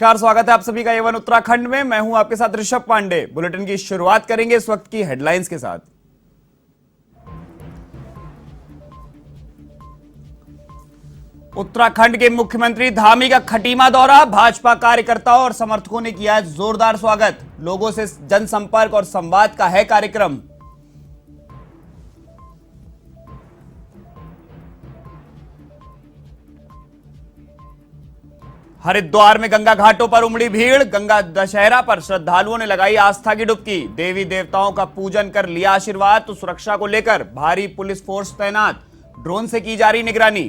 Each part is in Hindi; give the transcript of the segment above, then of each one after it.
नमस्कार, स्वागत है आप सभी का एवन उत्तराखंड में। मैं हूं आपके साथ ऋषभ पांडे। बुलेटिन की शुरुआत करेंगे इस वक्त की हेडलाइंस के साथ। उत्तराखंड के मुख्यमंत्री धामी का खटीमा दौरा, भाजपा कार्यकर्ताओं और समर्थकों ने किया जोरदार स्वागत। लोगों से जनसंपर्क और संवाद का है कार्यक्रम। हरिद्वार में गंगा घाटों पर उमड़ी भीड़। गंगा दशहरा पर श्रद्धालुओं ने लगाई आस्था की डुबकी। देवी देवताओं का पूजन कर लिया आशीर्वाद। तो सुरक्षा को लेकर भारी पुलिस फोर्स तैनात, ड्रोन से की जा रही निगरानी।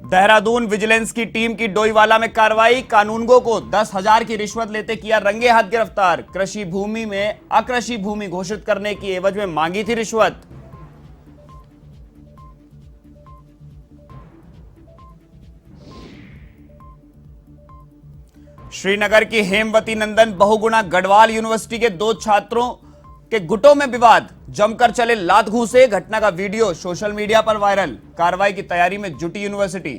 देहरादून विजिलेंस की टीम की डोईवाला में कार्रवाई। कानूनगो को 10,000 की रिश्वत लेते किया रंगे हाथ गिरफ्तार। कृषि भूमि में अकृषि भूमि घोषित करने की एवज में मांगी थी रिश्वत। श्रीनगर की हेमवती नंदन बहुगुणा गढ़वाल यूनिवर्सिटी के 2 छात्रों के गुटों में विवाद। जमकर चले लात घूंसे। घटना का वीडियो सोशल मीडिया पर वायरल। कार्रवाई की तैयारी में जुटी यूनिवर्सिटी।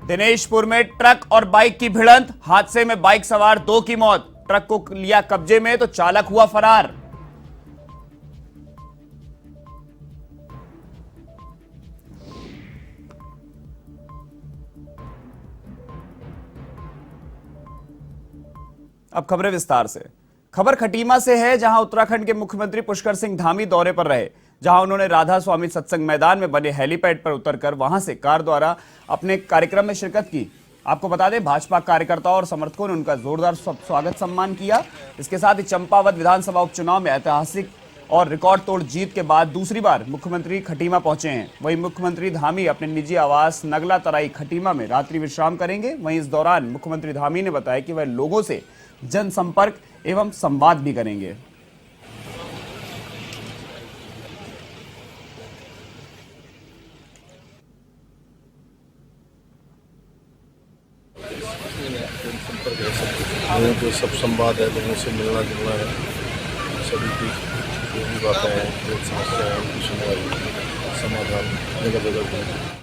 दिनेशपुर में ट्रक और बाइक की भिड़ंत। हादसे में बाइक सवार 2 की मौत। ट्रक को लिया कब्जे में तो चालक हुआ फरार। अब खबरें विस्तार से। खबर खटीमा से है, जहां उत्तराखंड के मुख्यमंत्री पुष्कर सिंह धामी दौरे पर रहे, जहां उन्होंने राधा स्वामी सत्संग मैदान में बने हेलीपैड पर उतरकर वहां से कार द्वारा अपने कार्यक्रम में शिरकत की। आपको बता दें, भाजपा कार्यकर्ताओं और समर्थकों ने उनका जोरदार स्वागत सम्मान किया। इसके साथ ही चंपावत विधानसभा उपचुनाव में ऐतिहासिक और रिकॉर्ड तोड़ जीत के बाद दूसरी बार मुख्यमंत्री खटीमा पहुंचे हैं। वहीं मुख्यमंत्री धामी अपने निजी आवास नगला तराई खटीमा में रात्रि विश्राम करेंगे। वहीं इस दौरान मुख्यमंत्री धामी ने बताया कि वह लोगों से जनसंपर्क एवं संवाद भी करेंगे। लोगों को सब संवाद है, लोगों से मिलना जुलना है, सभी की जो भी बातें हैं, जो समस्या है उनकी सुनवाई समाधान जगह जगह।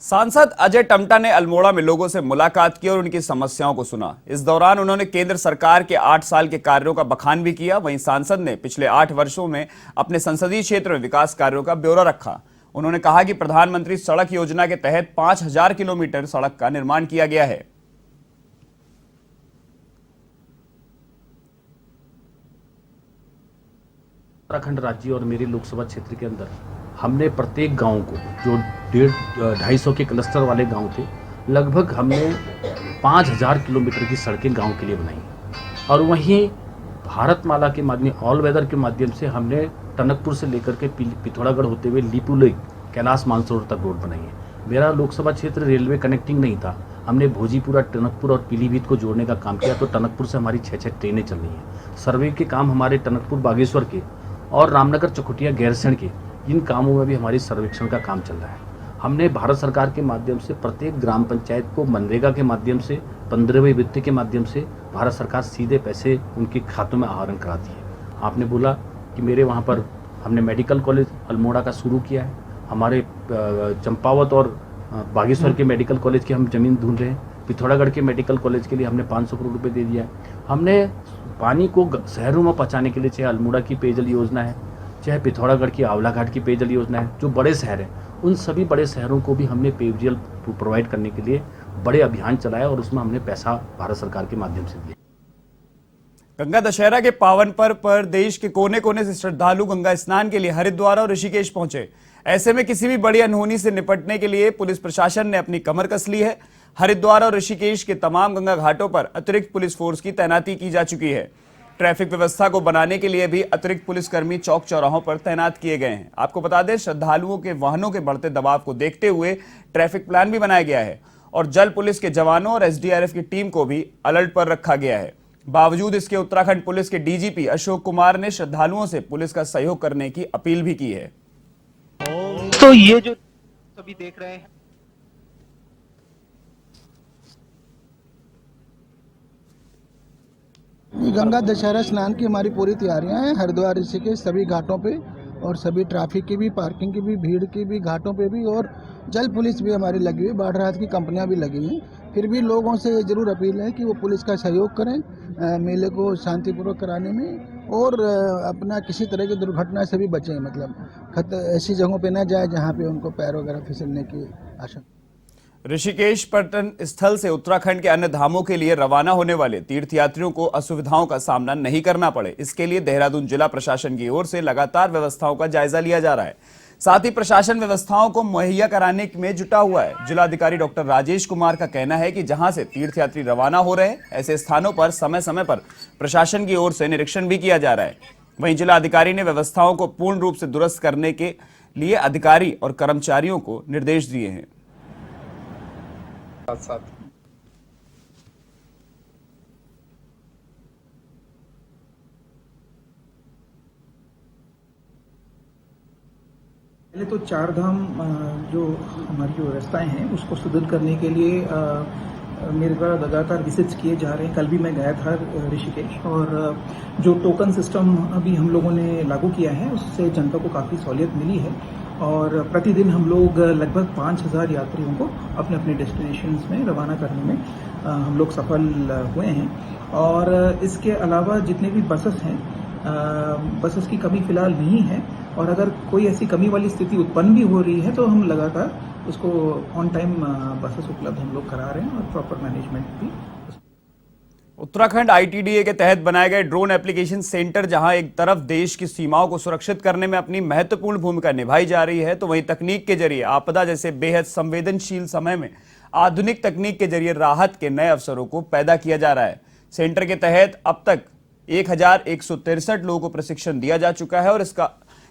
सांसद अजय टमटा ने अल्मोड़ा में लोगों से मुलाकात की और उनकी समस्याओं को सुना। इस दौरान उन्होंने केंद्र सरकार के 8 साल के कार्यों का बखान भी किया। वहीं सांसद ने पिछले 8 वर्षों में अपने संसदीय क्षेत्र में विकास कार्यों का ब्यौरा रखा। उन्होंने कहा कि प्रधानमंत्री सड़क योजना के तहत 5,000 किलोमीटर सड़क का निर्माण किया गया है। उत्तराखंड राज्य और मेरे लोकसभा क्षेत्र के अंदर हमने प्रत्येक गांव को, जो 150-250 के क्लस्टर वाले गांव थे, लगभग हमने 5,000 किलोमीटर की सड़कें गांव के लिए बनाई। और वहीं भारतमाला के माध्यम, ऑल वेदर के माध्यम से हमने टनकपुर से लेकर के पिथौरागढ़ होते हुए लिपुलेख कैलाश मानसरोवर तक रोड बनाई है। मेरा लोकसभा क्षेत्र रेलवे कनेक्टिंग नहीं था, हमने भोजीपुरा, टनकपुर और पीलीभीत को जोड़ने का काम किया। तो टनकपुर से हमारी 6 ट्रेनें चल रही हैं। सर्वे के काम हमारे टनकपुर बागेश्वर के और रामनगर चकुटिया गैरसैंण के, इन कामों में भी हमारी सर्वेक्षण का काम चल रहा है। हमने भारत सरकार के माध्यम से प्रत्येक ग्राम पंचायत को मनरेगा के माध्यम से 15वें वित्त के माध्यम से भारत सरकार सीधे पैसे उनके खातों में आहरण कराती है। आपने बोला कि मेरे वहाँ पर हमने मेडिकल कॉलेज अल्मोड़ा का शुरू किया है। हमारे चंपावत और बागेश्वर के मेडिकल कॉलेज की हम ज़मीन ढूंढ रहे हैं। पिथौरागढ़ के मेडिकल कॉलेज के लिए हमने 500 करोड़ रुपये दे दिया है। हमने पानी को शहरों में पहुँचाने के लिए, चाहे अल्मोड़ा की पेयजल योजना है, चाहे पिथौरागढ़ की आंवला घाट की पेयजल योजना है, जो बड़े शहर हैं, उन सभी बड़े शहरों को भी हमने पेयजल प्रोवाइड करने के लिए बड़े अभियान चलाया और उसमें हमने पैसा भारत सरकार के माध्यम से दिया। गंगा दशहरा के पावन पर्व पर देश के कोने कोने से श्रद्धालु गंगा स्नान के लिए हरिद्वार और ऋषिकेश पहुंचे। ऐसे में किसी भी बड़ी अनहोनी से निपटने के लिए पुलिस प्रशासन ने अपनी कमर कस ली है। हरिद्वार और ऋषिकेश के तमाम गंगा घाटों पर अतिरिक्त पुलिस फोर्स की तैनाती की जा चुकी है। ट्रैफिक व्यवस्था को बनाने के लिए भी अतिरिक्त पुलिसकर्मी चौक चौराहों पर तैनात किए गए हैं। आपको बता दें, श्रद्धालुओं के वाहनों के बढ़ते दबाव को देखते हुए ट्रैफिक प्लान भी बनाया गया है और जल पुलिस के जवानों और एसडीआरएफ की टीम को भी अलर्ट पर रखा गया है। बावजूद इसके उत्तराखंड पुलिस के डीजीपी अशोक कुमार ने श्रद्धालुओं से पुलिस का सहयोग करने की अपील भी की है। तो ये जो सभी देख रहे हैं, गंगा दशहरा स्नान की हमारी पूरी तैयारियां हैं। हरिद्वार ऋषिकेश सभी घाटों पे और सभी ट्रैफिक की भी, पार्किंग की भी, भीड़ की भी, घाटों पे भी, और जल पुलिस भी हमारी लगी हुई, बाढ़ राहत की कंपनियां भी लगी हुई हैं। फिर भी लोगों से ये जरूर अपील है कि वो पुलिस का सहयोग करें मेले को शांतिपूर्वक कराने में, और अपना किसी तरह की दुर्घटना से भी बचें। मतलब ऐसी जगहों पे ना जाए जहाँ पे उनको पैर वगैरह फिसलने की आशंका। ऋषिकेश पर्यटन स्थल से उत्तराखंड के अन्य धामों के लिए रवाना होने वाले तीर्थयात्रियों को असुविधाओं का सामना नहीं करना पड़े, इसके लिए देहरादून जिला प्रशासन की ओर से लगातार व्यवस्थाओं का जायजा लिया जा रहा है। साथ ही प्रशासन व्यवस्थाओं को मुहैया कराने में जुटा हुआ है। जिलाधिकारी डॉक्टर राजेश कुमार का कहना है कि जहां से तीर्थयात्री रवाना हो रहे हैं, ऐसे स्थानों पर समय समय पर प्रशासन की ओर से निरीक्षण भी किया जा रहा है। वहीं जिलाधिकारी ने व्यवस्थाओं को पूर्ण रूप से दुरुस्त करने के लिए अधिकारी और कर्मचारियों को निर्देश दिए हैं। साथ पहले तो चार धाम जो हमारी जो व्यवस्थाएं हैं उसको सुदृढ़ करने के लिए मेरे द्वारा लगातार विजिट्स किए जा रहे हैं। कल भी मैं गया था ऋषिकेश, और जो टोकन सिस्टम अभी हम लोगों ने लागू किया है उससे जनता को काफ़ी सहूलियत मिली है, और प्रतिदिन हम लोग लगभग 5000 यात्रियों को अपने अपने डेस्टिनेशंस में रवाना करने में हम लोग सफल हुए हैं। और इसके अलावा जितने भी बसेस हैं, बसेस की कमी फिलहाल नहीं है, और अगर कोई ऐसी कमी वाली स्थिति उत्पन्न भी हो रही है तो हम लगातार उसको ऑन टाइम बसेस उपलब्ध हम लोग करा रहे हैं, और प्रॉपर मैनेजमेंट भी। उत्तराखंड आईटीडीए के तहत बनाए गए ड्रोन एप्लीकेशन सेंटर जहां एक तरफ देश की सीमाओं को सुरक्षित करने में अपनी महत्वपूर्ण भूमिका निभाई जा रही है, तो वहीं तकनीक के जरिए आपदा जैसे बेहद संवेदनशील समय में आधुनिक तकनीक के जरिए राहत के नए अवसरों को पैदा किया जा रहा है। सेंटर के तहत अब तक 1163 लोगों को प्रशिक्षण दिया जा चुका है, और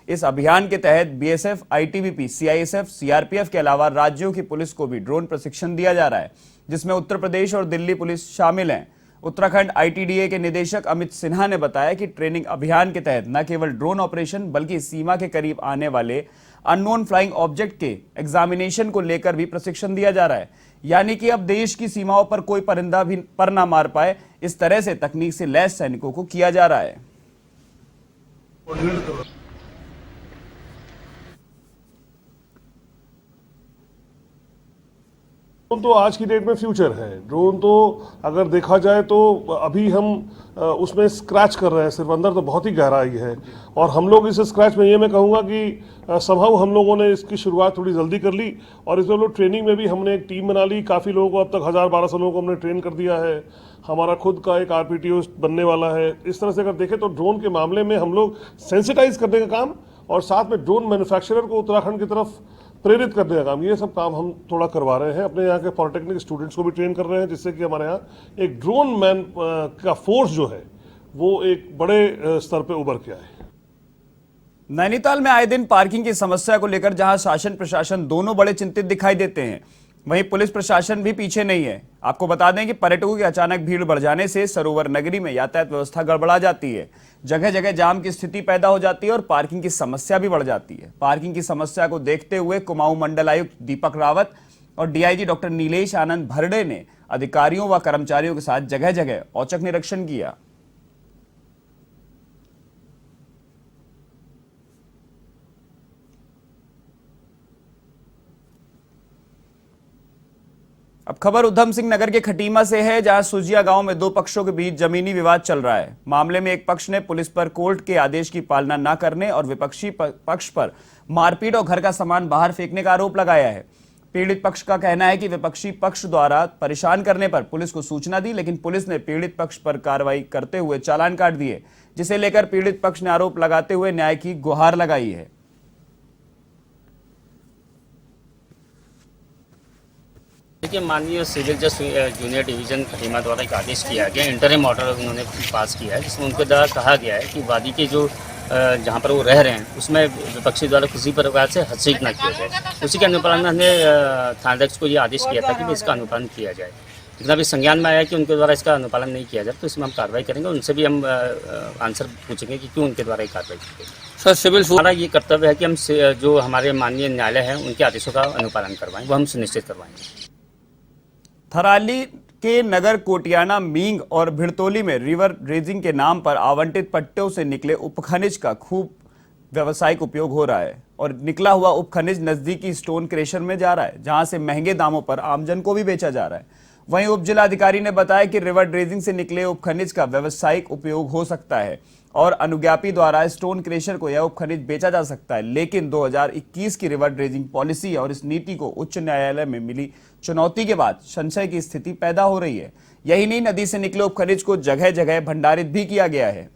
इस अभियान के तहत बीएसएफ, आईटीबीपी, सीआईएसएफ, सीआरपीएफ के अलावा राज्यों की पुलिस को भी ड्रोन प्रशिक्षण दिया जा रहा है, जिसमें उत्तर प्रदेश और दिल्ली पुलिस शामिल हैं। उत्तराखंड आईटीडीए के निदेशक अमित सिन्हा ने बताया कि ट्रेनिंग अभियान के तहत न केवल ड्रोन ऑपरेशन बल्कि सीमा के करीब आने वाले अननोन फ्लाइंग ऑब्जेक्ट के एग्जामिनेशन को लेकर भी प्रशिक्षण दिया जा रहा है। यानी कि अब देश की सीमाओं पर कोई परिंदा भी पर ना मार पाए, इस तरह से तकनीक से लैस सैनिकों को किया जा रहा है। ड्रोन तो आज की डेट में फ्यूचर है। ड्रोन तो अगर देखा जाए तो अभी हम उसमें स्क्रैच कर रहे हैं, सिर्फ अंदर तो बहुत ही गहराई है, और हम लोग इस स्क्रैच में ये मैं कहूँगा कि संभव हम लोगों ने इसकी शुरुआत थोड़ी जल्दी कर ली, और इसमें लोग ट्रेनिंग में भी हमने एक टीम बना ली। काफ़ी लोगों को अब तक 1000-1200 लोगों को हमने ट्रेन कर दिया है। हमारा खुद का एक आरपीटीओ बनने वाला है। इस तरह से अगर देखें तो ड्रोन के मामले में हम लोग सेंसिटाइज करने का काम, और साथ में ड्रोन मैन्युफैक्चरर को उत्तराखंड की तरफ प्रेरित करने का काम, ये सब काम हम थोड़ा करवा रहे हैं। अपने यहाँ के पॉलिटेक्निक स्टूडेंट्स को भी ट्रेन कर रहे हैं, जिससे कि हमारे यहाँ एक ड्रोन मैन का फोर्स जो है वो एक बड़े स्तर पे उभर के आए। नैनीताल में आए दिन पार्किंग की समस्या को लेकर जहां शासन प्रशासन दोनों बड़े चिंतित दिखाई देते हैं, वहीं पुलिस प्रशासन भी पीछे नहीं है। आपको बता दें कि पर्यटकों की अचानक भीड़ बढ़ जाने से सरोवर नगरी में यातायात व्यवस्था गड़बड़ा जाती है, जगह जगह जाम की स्थिति पैदा हो जाती है और पार्किंग की समस्या भी बढ़ जाती है। पार्किंग की समस्या को देखते हुए कुमाऊं मंडल आयुक्त दीपक रावत और डीआईजी डॉक्टर नीलेश आनंद भरड़े ने अधिकारियों व कर्मचारियों के साथ जगह जगह औचक निरीक्षण किया। अब खबर उधम सिंह नगर के खटीमा से है, जहां सुजिया गांव में दो पक्षों के बीच जमीनी विवाद चल रहा है। मामले में एक पक्ष ने पुलिस पर कोर्ट के आदेश की पालना न करने और विपक्षी पक्ष पर मारपीट और घर का सामान बाहर फेंकने का आरोप लगाया है। पीड़ित पक्ष का कहना है कि विपक्षी पक्ष द्वारा परेशान करने पर पुलिस को सूचना दी, लेकिन पुलिस ने पीड़ित पक्ष पर कार्रवाई करते हुए चालान काट दिए, जिसे लेकर पीड़ित पक्ष ने आरोप लगाते हुए न्याय की गुहार लगाई है। देखिए, माननीय सिविल जज जूनियर डिवीजन खटीमा द्वारा एक आदेश किया गया, इंटरिम ऑर्डर उन्होंने पास किया है, जिसमें उनके द्वारा कहा गया है कि वादी के जो जहाँ पर वो रह रहे हैं उसमें विपक्षी द्वारा किसी प्रकार से हस्तक्षेप न किया जाए। उसी के अनुपालन में हमने थानाध्यक्ष को ये आदेश किया था कि इसका अनुपालन किया जाए। लेकिन अभी संज्ञान में आया कि उनके द्वारा इसका अनुपालन नहीं किया जाए, तो इसमें हम कार्रवाई करेंगे। उनसे भी हम आंसर पूछेंगे कि क्यों उनके द्वारा ये कार्रवाई की गई। सर, सिविल हमारा ये कर्तव्य है कि हम जो हमारे माननीय न्यायालय हैं उनके आदेशों का अनुपालन करवाएं, वो हम सुनिश्चित करवाएंगे। थराली के नगर कोटियाना, मींग और भिड़तोली में रिवर ड्रेजिंग के नाम पर आवंटित पट्टों से निकले उपखनिज का खूब व्यावसायिक उपयोग हो रहा है और निकला हुआ उपखनिज नजदीकी स्टोन क्रेशर में जा रहा है, जहां से महंगे दामों पर आमजन को भी बेचा जा रहा है। वहीं उप जिलाधिकारी ने बताया कि रिवर ड्रेजिंग से निकले उपखनिज का व्यावसायिक उपयोग हो सकता है और अनुज्ञापी द्वारा स्टोन क्रेशर को यह उपखनिज बेचा जा सकता है, लेकिन 2021 की रिवर ड्रेजिंग पॉलिसी और इस नीति को उच्च न्यायालय में मिली चुनौती के बाद संशय की स्थिति पैदा हो रही है। यही नहीं, नदी से निकले उपखनिज को जगह जगह भंडारित भी किया गया है।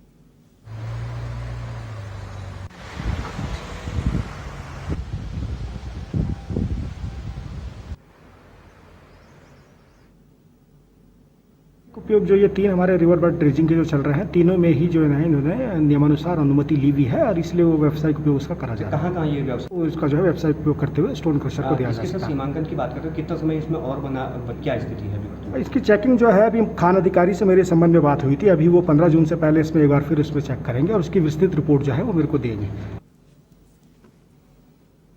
उपयोग जो ये 3 हमारे रिवर बेड ड्रेजिंग के जो चल रहे हैं, तीनों में ही जो है इन्होंने नियमानुसार अनुमति ली हुई है और इसलिए वो व्यावसायिक उपयोग उसका करा जा रहा है। कहाँ ये व्यवसाय उसका जो है व्यावसायिक उपयोग करते हुए स्टोन क्रशर को दिया जा सकता है। सीमांकन की बात करते हैं, कितना समय इसमें और बना, क्या स्थिति है अभी? इसकी चेकिंग जो है अभी खान अधिकारी से मेरे संबंध में बात हुई थी, अभी वो 15 जून से पहले इसमें एक बार फिर उसमें चेक करेंगे और उसकी विस्तृत रिपोर्ट जो है वो मेरे को देंगे।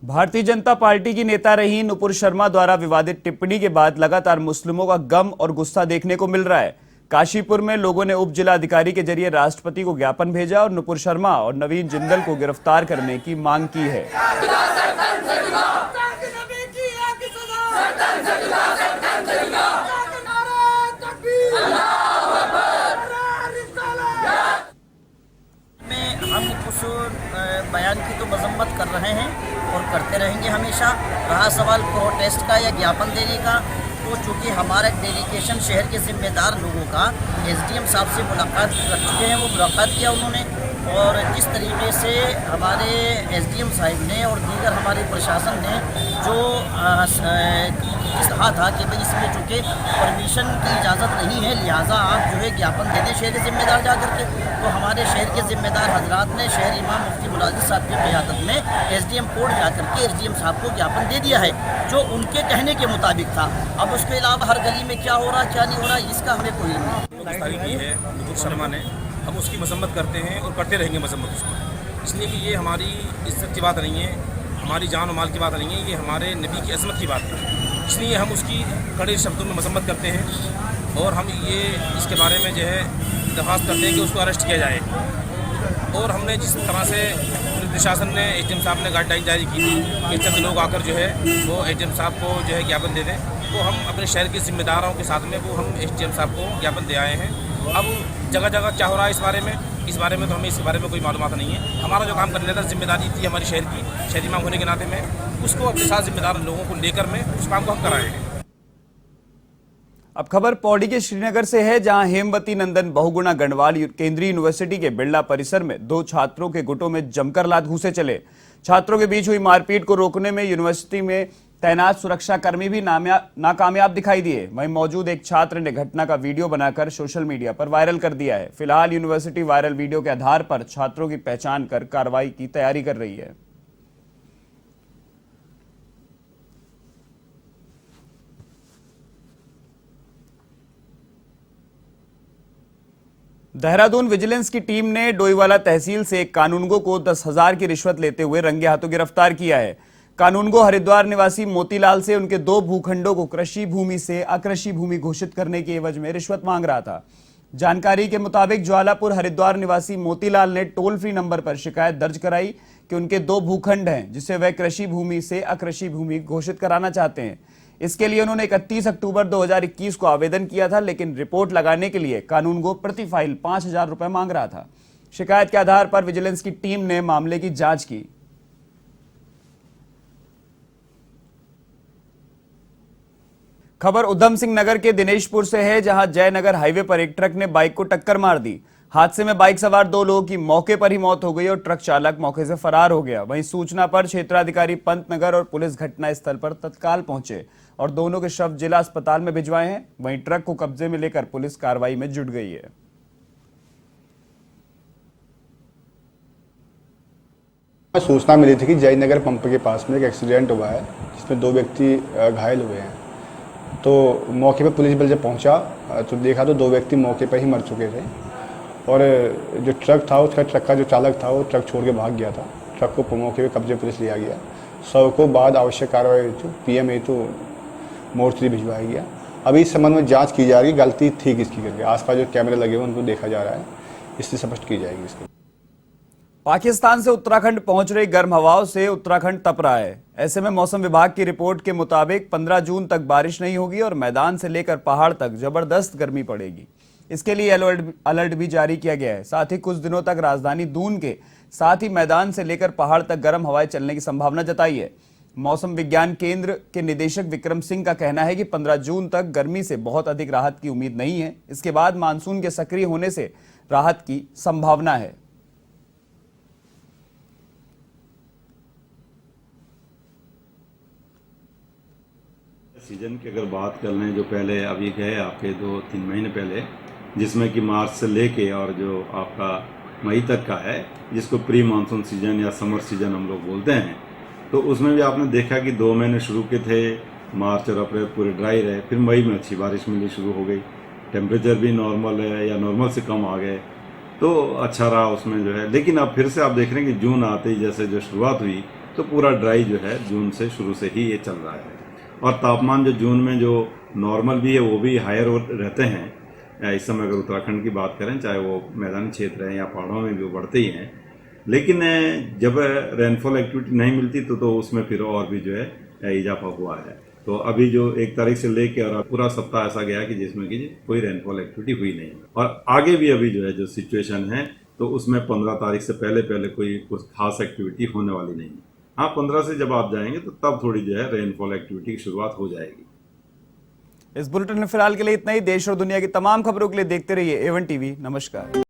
भारतीय जनता पार्टी की नेता रही नुपुर शर्मा द्वारा विवादित टिप्पणी के बाद लगातार मुस्लिमों का गम और गुस्सा देखने को मिल रहा है। काशीपुर में लोगों ने उप जिलाधिकारी के जरिए राष्ट्रपति को ज्ञापन भेजा और नुपुर शर्मा और नवीन जिंदल को गिरफ्तार करने की मांग की है। हम उस बयान की तो मजम्मत कर रहे हैं और करते रहेंगे हमेशा। रहा सवाल प्रोटेस्ट का या ज्ञापन देने का, तो चूँकि हमारा डेलीगेशन शहर के जिम्मेदार लोगों का एसडीएम साहब से मुलाकात कर चुके हैं, वो मुलाकात किया उन्होंने, और जिस तरीके से हमारे एसडीएम साहब ने और दीगर हमारे प्रशासन ने जो कहा था कि भाई इसमें चूँकि परमिशन की इजाज़त नहीं है, लिहाजा आप जो है ज्ञापन दे दें शहर के जिम्मेदार जा करके। तो हमारे शहर के जिम्मेदार हजरात ने शहर इमाम मुफ्ती मुलाजिम साहब की क़यादत में एसडीएम कोर्ट जा करके एसडीएम साहब को ज्ञापन दे दिया है, जो उनके कहने के मुताबिक था। अब उसके अलावा हर गली में क्या हो रहा क्या नहीं हो रहा, इसका हमें कोई नहीं की है नुपुर शर्मा ने, हम उसकी मजम्मत करते हैं और करते रहेंगे मजम्मत उसको, इसलिए कि ये हमारी इज्जत की बात नहीं है, हमारी जान और माल की बात नहीं है, ये हमारे नबी की अजमत की बात है, इसलिए हम उसकी कड़े शब्दों में मजम्मत करते हैं और हम ये इसके बारे में जो है दरख्वास्त करते हैं कि उसको अरेस्ट किया जाए। और हमने जिस तरह से पुलिस प्रशासन ने एसडीएम साहब ने गाइडलाइन जारी की थी कि चंद लोग आकर जो है वो एसडीएम साहब को जो है ज्ञापन दे दें, तो हम अपने शहर के जिम्मेदारों के साथ में वो हम एसडीएम साहब को ज्ञापन दे आए हैं। अब जगह जगह क्या हो रहा है इस बारे में तो हमें इसके बारे में कोई मालूमात नहीं है। हमारा जो काम करने का जिम्मेदारी थी हमारी शहर की, शहरी इमाम होने के नाते में उसको अपने साथ जिम्मेदार लोगों को लेकर में उस काम को हम कराए हैं। अब खबर पौड़ी के श्रीनगर से है, जहां हेमवती नंदन बहुगुणा गढ़वाल केंद्रीय यूनिवर्सिटी के बिरला परिसर में 2 छात्रों के गुटों में जमकर लात घूंसे चले। छात्रों के बीच हुई मारपीट को रोकने में यूनिवर्सिटी में तैनात सुरक्षाकर्मी भी नाकामयाब दिखाई दिए। वहीं मौजूद एक छात्र ने घटना का वीडियो बनाकर सोशल मीडिया पर वायरल कर दिया है। फिलहाल यूनिवर्सिटी वायरल वीडियो के आधार पर छात्रों की पहचान कर कार्रवाई की तैयारी कर रही है। देहरादून विजिलेंस की टीम ने डोईवाला तहसील से एक कानूनगो को 10,000 की रिश्वत लेते हुए रंगे हाथों गिरफ्तार किया है। कानूनगो हरिद्वार निवासी मोतीलाल से उनके 2 भूखंडों को कृषि भूमि से अकृषि भूमि घोषित करने के एवज में रिश्वत मांग रहा था। जानकारी के मुताबिक ज्वालापुर हरिद्वार निवासी मोतीलाल ने टोल फ्री नंबर पर शिकायत दर्ज कराई कि उनके 2 भूखंड हैं जिसे वह कृषि भूमि से अकृषि भूमि घोषित कराना चाहते हैं। इसके लिए उन्होंने 31 अक्टूबर 2021 को आवेदन किया था, लेकिन रिपोर्ट लगाने के लिए कानूनगो प्रति फाइल 5,000 रुपए मांग रहा था। शिकायत के आधार पर विजिलेंस की टीम ने मामले की जांच की। खबर उधम सिंह नगर के दिनेशपुर से है, जहां जयनगर हाईवे पर एक ट्रक ने बाइक को टक्कर मार दी। हादसे में बाइक सवार 2 लोगों की मौके पर ही मौत हो गई और ट्रक चालक मौके से फरार हो गया। वहीं सूचना पर क्षेत्राधिकारी पंतनगर और पुलिस घटनास्थल पर तत्काल पहुंचे और दोनों के शव जिला अस्पताल में भिजवाए हैं। वहीं ट्रक को कब्जे में लेकर पुलिस कार्रवाई में जुट गई है। सूचना मिली थी कि जयनगर पंप के पास में एक एक्सीडेंट हुआ है जिसमें 2 व्यक्ति घायल हुए हैं। तो मौके पर पुलिस बल जब पहुंचा तो देखा तो 2 व्यक्ति मौके पर ही मर चुके थे और जो ट्रक था ट्रक का जो चालक था वो ट्रक छोड़ के भाग गया था। ट्रक को मौके पर कब्जे पुलिस लिया गया। शव को बाद आवश्यक कार्रवाई हेतु PM हेतु मोर्चरी भिजवाया गया अभी इस संबंध में जांच की जा रही है, गलती थी किसकी करके। आसपास जो कैमरे लगे हुए उनको देखा जा रहा है, इससे स्पष्ट की जाएगी इसको। पाकिस्तान से उत्तराखंड पहुंच रही गर्म हवाओं से उत्तराखंड तप रहा है। ऐसे में मौसम विभाग की रिपोर्ट के मुताबिक 15 जून तक बारिश नहीं होगी और मैदान से लेकर पहाड़ तक जबरदस्त गर्मी पड़ेगी। इसके लिए अलर्ट भी जारी किया गया है। साथ ही कुछ दिनों तक राजधानी दून के साथ ही मैदान से लेकर पहाड़ तक गर्म हवाएं चलने की संभावना जताई है। मौसम विज्ञान केंद्र के निदेशक विक्रम सिंह का कहना है कि 15 जून तक गर्मी से बहुत अधिक राहत की उम्मीद नहीं है। इसके बाद मानसून के सक्रिय होने से राहत की संभावना है। सीजन की अगर बात कर लें, जो पहले अभी गए आपके 2-3 महीने पहले, जिसमें कि मार्च से लेके और जो आपका मई तक का है, जिसको प्री मानसून सीजन या समर सीजन हम लोग बोलते हैं, तो उसमें भी आपने देखा कि 2 महीने शुरू के थे, मार्च और अप्रैल पूरे ड्राई रहे, फिर मई में अच्छी बारिश मिलनी शुरू हो गई, टेम्परेचर भी नॉर्मल है या नॉर्मल से कम आ गए, तो अच्छा रहा उसमें जो है। लेकिन अब फिर से आप देख रहे हैं कि जून आते ही जैसे जो शुरुआत हुई, तो पूरा ड्राई जो है जून से शुरू से ही ये चल रहा है। और तापमान जो जून में जो नॉर्मल भी है वो भी हायर रहते हैं। इस समय अगर उत्तराखंड की बात करें, चाहे वो मैदानी क्षेत्र है या पहाड़ों में भी बढ़ते ही हैं, लेकिन जब रेनफॉल एक्टिविटी नहीं मिलती तो उसमें फिर और भी जो है इजाफा हुआ है। तो अभी जो 1 तारीख से लेके और पूरा सप्ताह ऐसा गया कि जिसमें कि कोई रेनफॉल एक्टिविटी हुई नहीं, और आगे भी अभी जो है जो सिचुएशन है, तो उसमें 15 तारीख से पहले कोई कुछ खास एक्टिविटी होने वाली नहीं है। हाँ, 15 से जब आप जाएंगे तो तब थोड़ी जो है रेनफॉल एक्टिविटी की शुरुआत हो जाएगी। इस बुलेटिन में फिलहाल के लिए इतना ही। देश और दुनिया की तमाम खबरों के लिए देखते रहिए A1 TV। नमस्कार।